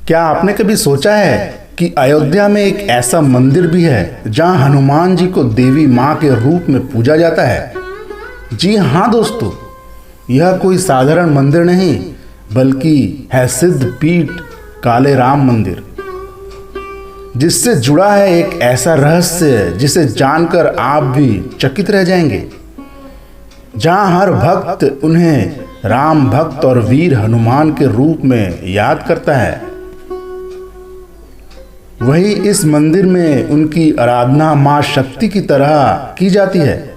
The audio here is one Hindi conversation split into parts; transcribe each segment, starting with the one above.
क्या आपने कभी सोचा है कि अयोध्या में एक ऐसा मंदिर भी है जहां हनुमान जी को देवी माँ के रूप में पूजा जाता है? जी हाँ दोस्तों, यह कोई साधारण मंदिर नहीं बल्कि है सिद्ध पीठ काले राम मंदिर, जिससे जुड़ा है एक ऐसा रहस्य जिसे जानकर आप भी चकित रह जाएंगे। जहां हर भक्त उन्हें राम भक्त और वीर हनुमान के रूप में याद करता है, वही इस मंदिर में उनकी आराधना मां शक्ति की तरह की जाती है।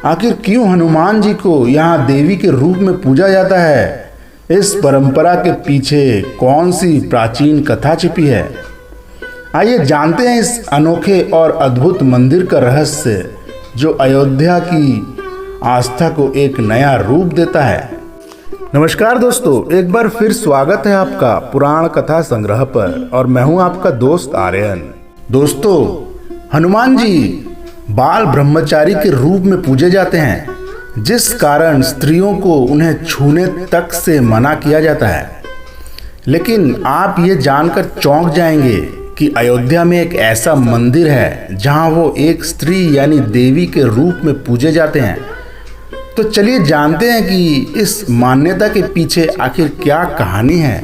आखिर क्यों हनुमान जी को यहाँ देवी के रूप में पूजा जाता है? इस परंपरा के पीछे कौन सी प्राचीन कथा छिपी है? आइए जानते हैं इस अनोखे और अद्भुत मंदिर का रहस्य, जो अयोध्या की आस्था को एक नया रूप देता है। नमस्कार दोस्तों, एक बार फिर स्वागत है आपका पुराण कथा संग्रह पर, और मैं हूं आपका दोस्त आर्यन। दोस्तों, हनुमान जी बाल ब्रह्मचारी के रूप में पूजे जाते हैं, जिस कारण स्त्रियों को उन्हें छूने तक से मना किया जाता है। लेकिन आप ये जानकर चौंक जाएंगे कि अयोध्या में एक ऐसा मंदिर है जहां वो एक स्त्री यानी देवी के रूप में पूजे जाते हैं। तो चलिए जानते हैं कि इस मान्यता के पीछे आखिर क्या कहानी है।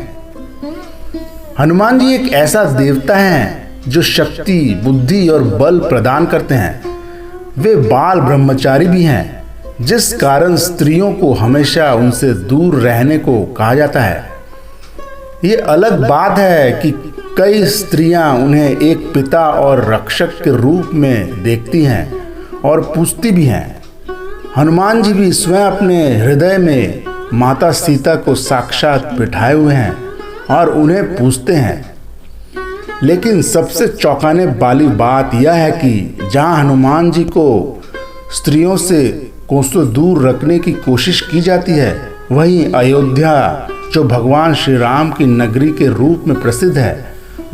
हनुमान जी एक ऐसा देवता हैं जो शक्ति, बुद्धि और बल प्रदान करते हैं। वे बाल ब्रह्मचारी भी हैं, जिस कारण स्त्रियों को हमेशा उनसे दूर रहने को कहा जाता है। ये अलग बात है कि कई स्त्रियां उन्हें एक पिता और रक्षक के रूप में देखती हैं और पूजती भी हैं। हनुमान जी भी स्वयं अपने हृदय में माता सीता को साक्षात बिठाए हुए हैं और उन्हें पूजते हैं। लेकिन सबसे चौंकाने वाली बात यह है कि जहां हनुमान जी को स्त्रियों से कोसों दूर रखने की कोशिश की जाती है, वहीं अयोध्या, जो भगवान श्री राम की नगरी के रूप में प्रसिद्ध है,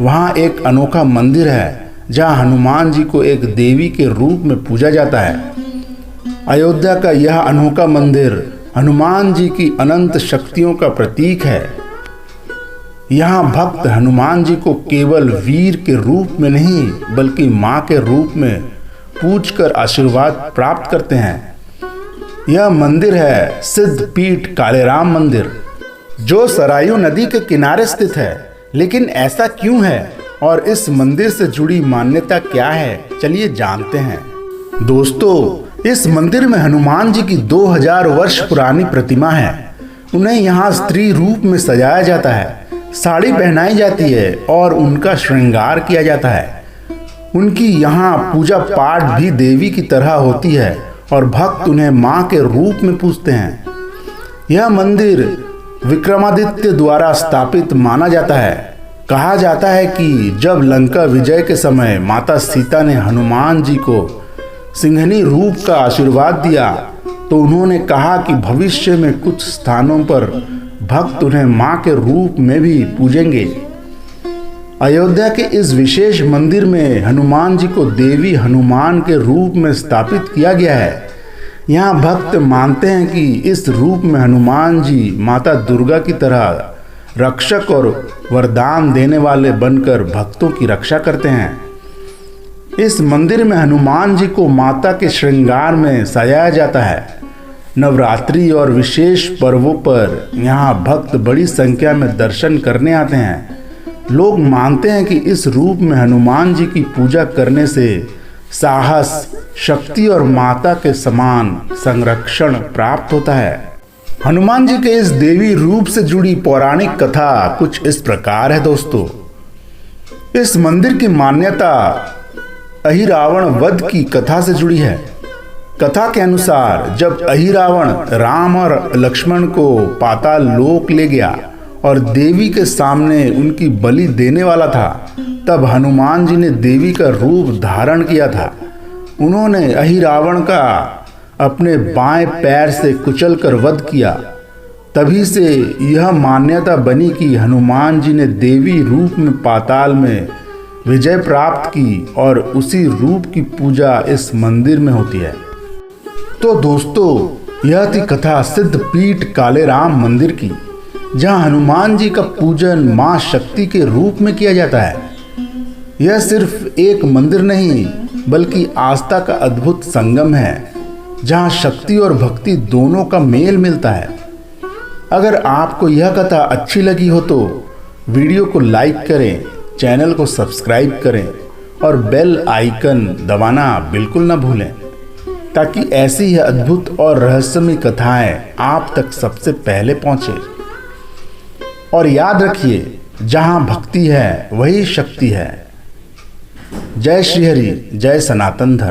वहां एक अनोखा मंदिर है जहां हनुमान जी को एक देवी के रूप में पूजा जाता है। अयोध्या का यह अनोखा मंदिर हनुमान जी की अनंत शक्तियों का प्रतीक है। यहाँ भक्त हनुमान जी को केवल वीर के रूप में नहीं बल्कि माँ के रूप में पूजकर आशीर्वाद प्राप्त करते हैं। यह मंदिर है सिद्ध पीठ काले राम मंदिर, जो सरयू नदी के किनारे स्थित है। लेकिन ऐसा क्यों है और इस मंदिर से जुड़ी मान्यता क्या है, चलिए जानते हैं। दोस्तों, इस मंदिर में हनुमान जी की 2000 वर्ष पुरानी प्रतिमा है। उन्हें यहाँ स्त्री रूप में सजाया जाता है, साड़ी पहनाई जाती है और उनका श्रृंगार किया जाता है। उनकी यहाँ पूजा पाठ भी देवी की तरह होती है और भक्त उन्हें माँ के रूप में पूजते हैं। यह मंदिर विक्रमादित्य द्वारा स्थापित माना जाता है। कहा जाता है कि जब लंका विजय के समय माता सीता ने हनुमान जी को सिंहनी रूप का आशीर्वाद दिया, तो उन्होंने कहा कि भविष्य में कुछ स्थानों पर भक्त उन्हें माँ के रूप में भी पूजेंगे। अयोध्या के इस विशेष मंदिर में हनुमान जी को देवी हनुमान के रूप में स्थापित किया गया है। यहाँ भक्त मानते हैं कि इस रूप में हनुमान जी माता दुर्गा की तरह रक्षक और वरदान देने वाले बनकर भक्तों की रक्षा करते हैं। इस मंदिर में हनुमान जी को माता के श्रृंगार में सजाया जाता है। नवरात्रि और विशेष पर्वों पर यहाँ भक्त बड़ी संख्या में दर्शन करने आते हैं। लोग मानते हैं कि इस रूप में हनुमान जी की पूजा करने से साहस, शक्ति और माता के समान संरक्षण प्राप्त होता है। हनुमान जी के इस देवी रूप से जुड़ी पौराणिक कथा कुछ इस प्रकार है दोस्तों। इस मंदिर की मान्यता अहिरावण वध की कथा से जुड़ी है। कथा के अनुसार जब अहिरावण राम और लक्ष्मण को पाताल लोक ले गया और देवी के सामने उनकी बलि देने वाला था, तब हनुमान जी ने देवी का रूप धारण किया था। उन्होंने अहिरावण का अपने बाएं पैर से कुचलकर वध किया। तभी से यह मान्यता बनी कि हनुमान जी ने देवी रूप में पाताल में विजय प्राप्त की और उसी रूप की पूजा इस मंदिर में होती है। तो दोस्तों, यह थी कथा सिद्ध पीठ काले राम मंदिर की। जहां हनुमान जी का पूजन मां शक्ति के रूप में किया जाता है। यह सिर्फ एक मंदिर नहीं बल्कि आस्था का अद्भुत संगम है, जहां शक्ति और भक्ति दोनों का मेल मिलता है। अगर आपको यह कथा अच्छी लगी हो तो वीडियो को लाइक करें, चैनल को सब्सक्राइब करें और बेल आइकन दबाना बिल्कुल ना भूलें, ताकि ऐसी ही अद्भुत और रहस्यमय कथाएं आप तक सबसे पहले पहुंचे। और याद रखिए, जहां भक्ति है वही शक्ति है। जय श्री हरि, जय सनातन धर्म।